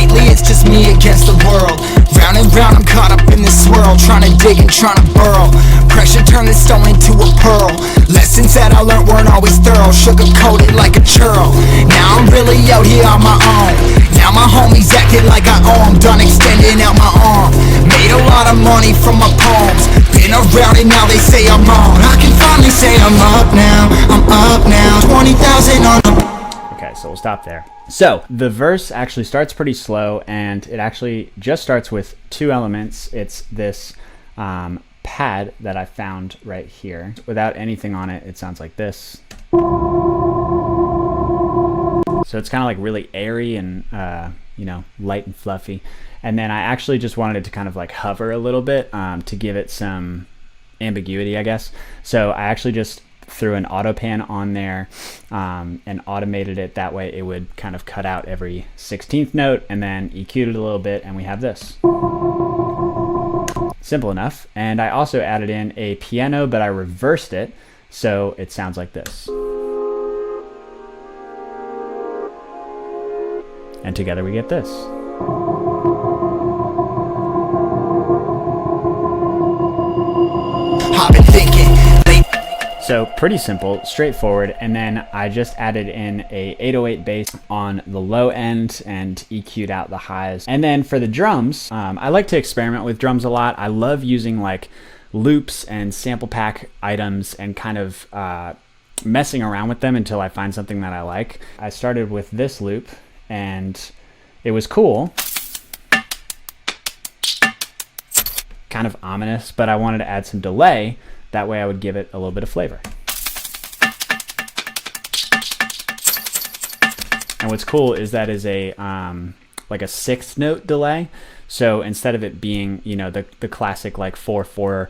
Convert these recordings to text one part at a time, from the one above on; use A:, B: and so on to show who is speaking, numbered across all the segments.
A: Lately it's just me against the world. Round and round I'm caught up in this swirl, trying to dig and trying to burrow. Pressure turned this stone into a pearl. Lessons that I learned weren't always thorough, sugar-coated like a churl. Now I'm really out here on my own. Now my homies acting like I owe 'em. Done extending out my arm. Made a lot of money from my poems. Been around and now they say I'm wrong. I can finally say I'm up now. I'm up now. 20,000 on the...
B: Okay, so we'll stop there. So the verse actually starts pretty slow, and it actually just starts with two elements. It's this pad that I found right here. Without anything on it, it sounds like this. So it's kind of like really airy and you know, light and fluffy. And then I actually just wanted it to kind of like hover a little bit to give it some ambiguity, I guess. So I actually just threw an auto pan on there and automated it that way it would kind of cut out every 16th note, and then EQ'd it a little bit, and we have this. Simple enough. And I also added in a piano, but I reversed it so it sounds like this. And together we get this.
A: I've been thinking.
B: So pretty simple, straightforward, and then I just added in a 808 bass on the low end and EQ'd out the highs. And then for the drums, I like to experiment with drums a lot. I love using like loops and sample pack items and kind of messing around with them until I find something that I like. I started with this loop and it was cool. Kind of ominous, but I wanted to add some delay. That way I would give it a little bit of flavor. And what's cool is that is a like a 6th note delay. So instead of it being, you know, the classic like 4/4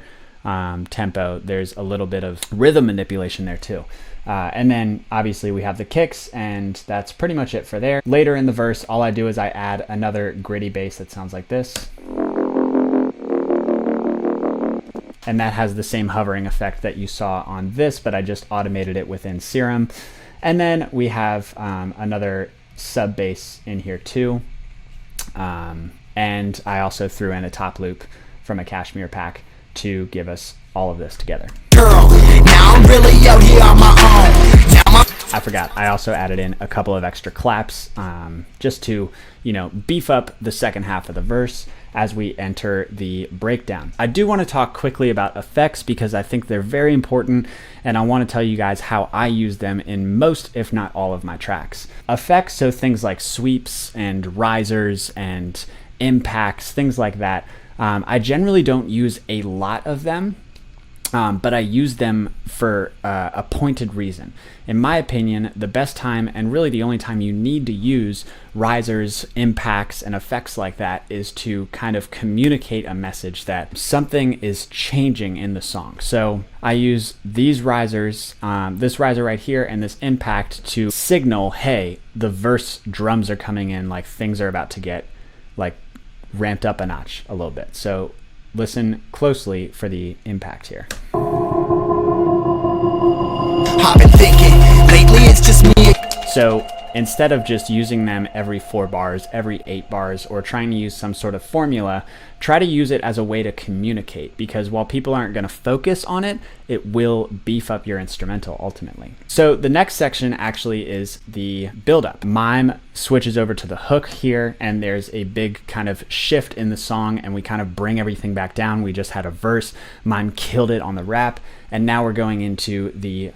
B: tempo, there's a little bit of rhythm manipulation there too. And then obviously we have the kicks, and that's pretty much it for there. Later in the verse, all I do is I add another gritty bass that sounds like this. And that has the same hovering effect that you saw on this, but I just automated it within Serum. And then we have another sub bass in here too. And I also threw in a top loop from a Cashmere pack to give us all of this together.
A: Girl, now I'm really out here on my own.
B: I forgot, I also added in a couple of extra claps just to, you know, beef up the second half of the verse as we enter the breakdown. I do want to talk quickly about effects because I think they're very important, and I want to tell you guys how I use them in most, if not all, of my tracks. Effects, so things like sweeps and risers and impacts, things like that. I generally don't use a lot of them, but I use them for a pointed reason. In my opinion, the best time, and really the only time you need to use risers, impacts, and effects like that is to kind of communicate a message that something is changing in the song. So I use these risers, this riser right here, and this impact to signal, hey, the verse drums are coming in, like things are about to get like ramped up a notch a little bit. So listen closely for the impact here.
A: I've been thinking, lately it's just me.
B: So instead of just using them every 4 bars, every 8 bars, or trying to use some sort of formula, try to use it as a way to communicate, because while people aren't going to focus on it, it will beef up your instrumental ultimately. So the next section actually is the build-up. Mime switches over to the hook here, and there's a big kind of shift in the song, and we kind of bring everything back down. We just had a verse, Mime killed it on the rap, and now we're going into the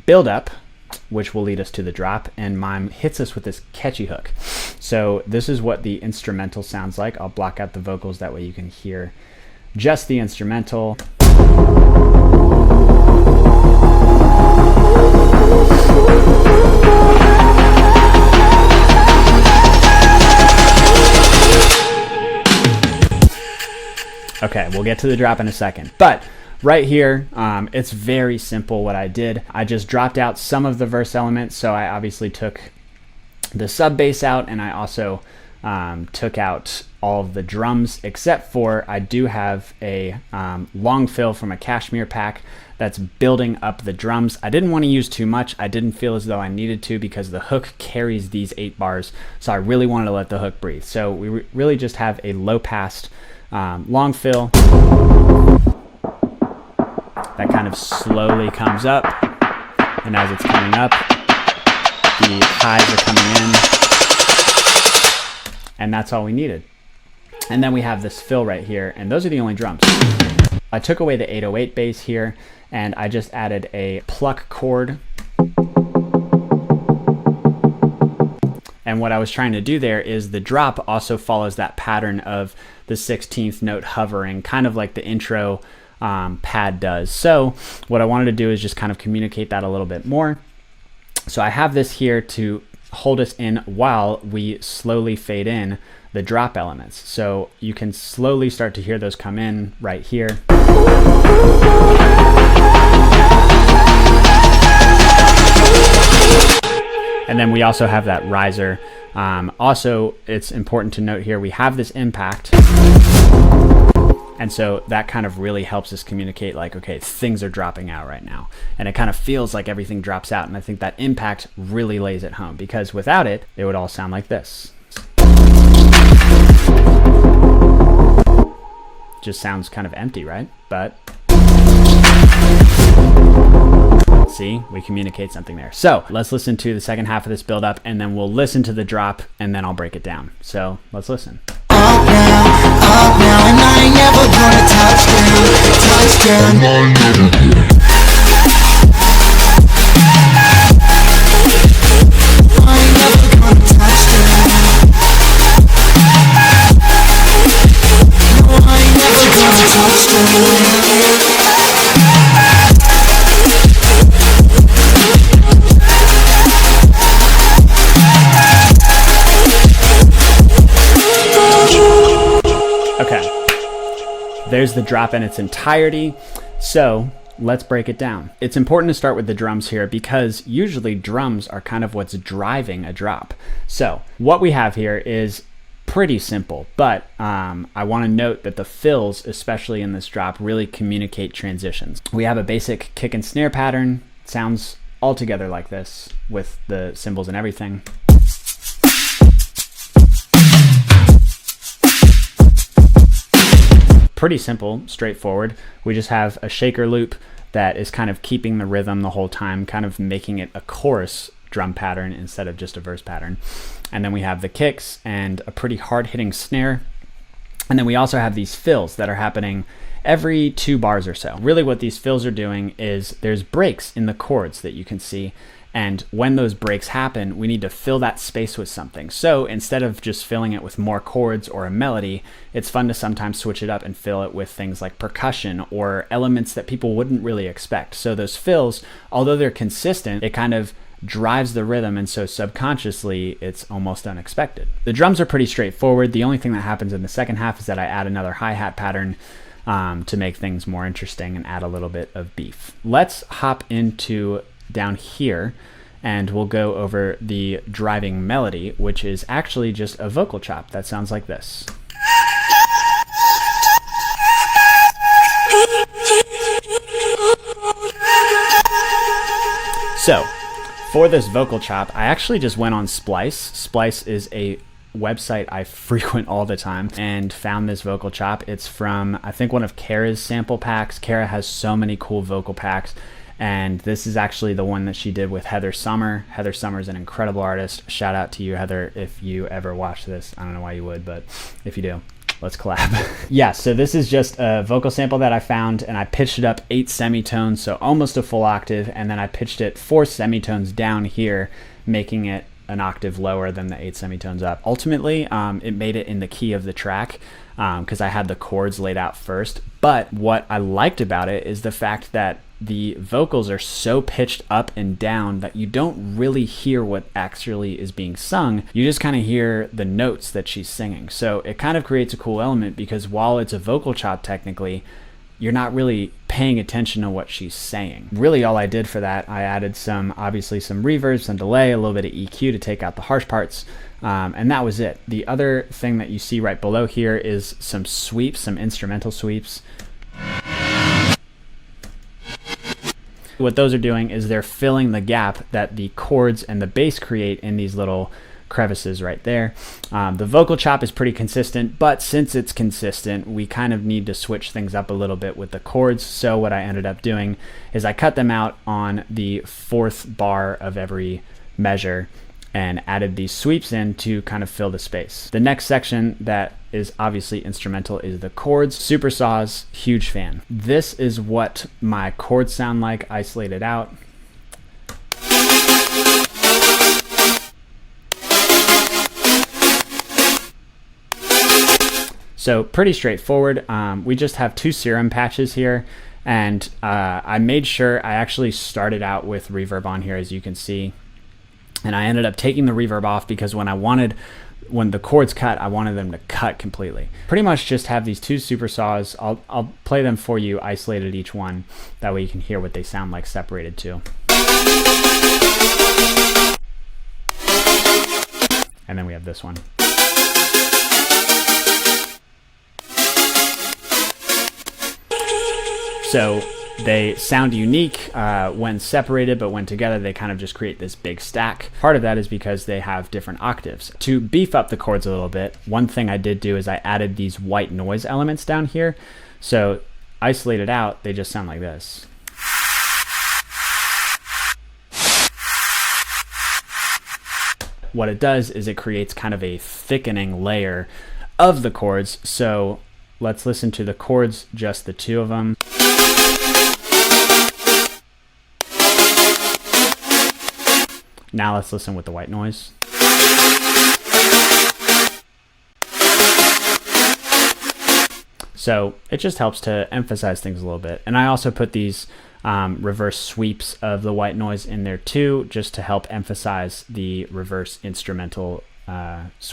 B: build-up, which will lead us to the drop, and Mime hits us with this catchy hook. So this is what the instrumental sounds like. I'll block out the vocals, that way you can hear just the instrumental. Okay, we'll get to the drop in a second, but right here, it's very simple what I did. I just dropped out some of the verse elements, so I obviously took the sub bass out, and I also took out all of the drums, except for I do have a long fill from a Cashmere pack that's building up the drums. I didn't want to use too much. I didn't feel as though I needed to because the hook carries these 8 bars, so I really wanted to let the hook breathe. So we really just have a low pass long fill that kind of slowly comes up, and as it's coming up, the highs are coming in, and that's all we needed. And then we have this fill right here, and those are the only drums. I took away the 808 bass here, and I just added a pluck chord. And what I was trying to do there is the drop also follows that pattern of the 16th note hovering, kind of like the intro pad does. So what I wanted to do is just kind of communicate that a little bit more. So I have this here to hold us in while we slowly fade in the drop elements. So you can slowly start to hear those come in right here. And then we also have that riser. Also, it's important to note here, we have this impact. And so that kind of really helps us communicate like, okay, things are dropping out right now. And it kind of feels like everything drops out. And I think that impact really lays it home, because without it, it would all sound like this. Just sounds kind of empty, right? But see, we communicate something there. So let's listen to the second half of this build up, and then we'll listen to the drop, and then I'll break it down. So let's listen.
A: Up now, and I ain't never gonna touch down. I ain't never gonna touch down. No, I ain't never gonna touch
B: There's the drop in its entirety. So let's break it down. It's important to start with the drums here because usually drums are kind of what's driving a drop. So what we have here is pretty simple, but I want to note that the fills, especially in this drop, really communicate transitions. We have a basic kick and snare pattern. It sounds altogether like this with the cymbals and everything. Pretty simple, straightforward. We just have a shaker loop that is kind of keeping the rhythm the whole time, kind of making it a chorus drum pattern instead of just a verse pattern. And then we have the kicks and a pretty hard-hitting snare. And then we also have these fills that are happening every 2 bars or so. Really what these fills are doing is there's breaks in the chords that you can see. And when those breaks happen, we need to fill that space with something. So instead of just filling it with more chords or a melody, it's fun to sometimes switch it up and fill it with things like percussion or elements that people wouldn't really expect. So those fills, although they're consistent, it kind of drives the rhythm, and so subconsciously it's almost unexpected. The drums are pretty straightforward. The only thing that happens in the second half is that I add another hi-hat pattern to make things more interesting and add a little bit of beef. Let's hop into down here and we'll go over the driving melody, which is actually just a vocal chop that sounds like this. So for this vocal chop, I actually just went on Splice. Splice is a website I frequent all the time and found this vocal chop. It's from, I think, one of Kara's sample packs. Kara has so many cool vocal packs, and this is actually the one that she did with Heather Summer. Heather Summer is an incredible artist. Shout out to you, Heather, if you ever watch this. I don't know why you would, but if you do, let's collab. Yeah, so this is just a vocal sample that I found, and I pitched it up 8 semitones, so almost a full octave, and then I pitched it 4 semitones down here, making it an octave lower than the 8 semitones up. Ultimately, it made it in the key of the track because I had the chords laid out first. But what I liked about it is the fact that the vocals are so pitched up and down that you don't really hear what actually is being sung. You just kind of hear the notes that she's singing. So it kind of creates a cool element because while it's a vocal chop technically, you're not really paying attention to what she's saying. Really all I did for that, I added obviously some reverb, some delay, a little bit of EQ to take out the harsh parts, and that was it. The other thing that you see right below here is some sweeps, some instrumental sweeps. What those are doing is they're filling the gap that the chords and the bass create in these little crevices right there. The vocal chop is pretty consistent, but since it's consistent, we kind of need to switch things up a little bit with the chords. So what I ended up doing is I cut them out on the 4th bar of every measure and added these sweeps in to kind of fill the space. The next section that is obviously instrumental is the chords. Super saws, huge fan. This is what my chords sound like isolated out. So pretty straightforward. We just have 2 serum patches here, and I made sure I actually started out with reverb on here, as you can see. And I ended up taking the reverb off because when the chords cut, I wanted them to cut completely. Pretty much just have these 2 super saws. I'll play them for you, isolated each one. That way you can hear what they sound like separated too. And then we have this one. So they sound unique when separated, but when together they kind of just create this big stack. Part of that is because they have different octaves. To beef up the chords a little bit, one thing I did do is I added these white noise elements down here. So isolated out, they just sound like this. What it does is it creates kind of a thickening layer of the chords. So let's listen to the chords, just the 2 of them. Now let's listen with the white noise. So it just helps to emphasize things a little bit. And I also put these reverse sweeps of the white noise in there too, just to help emphasize the reverse instrumental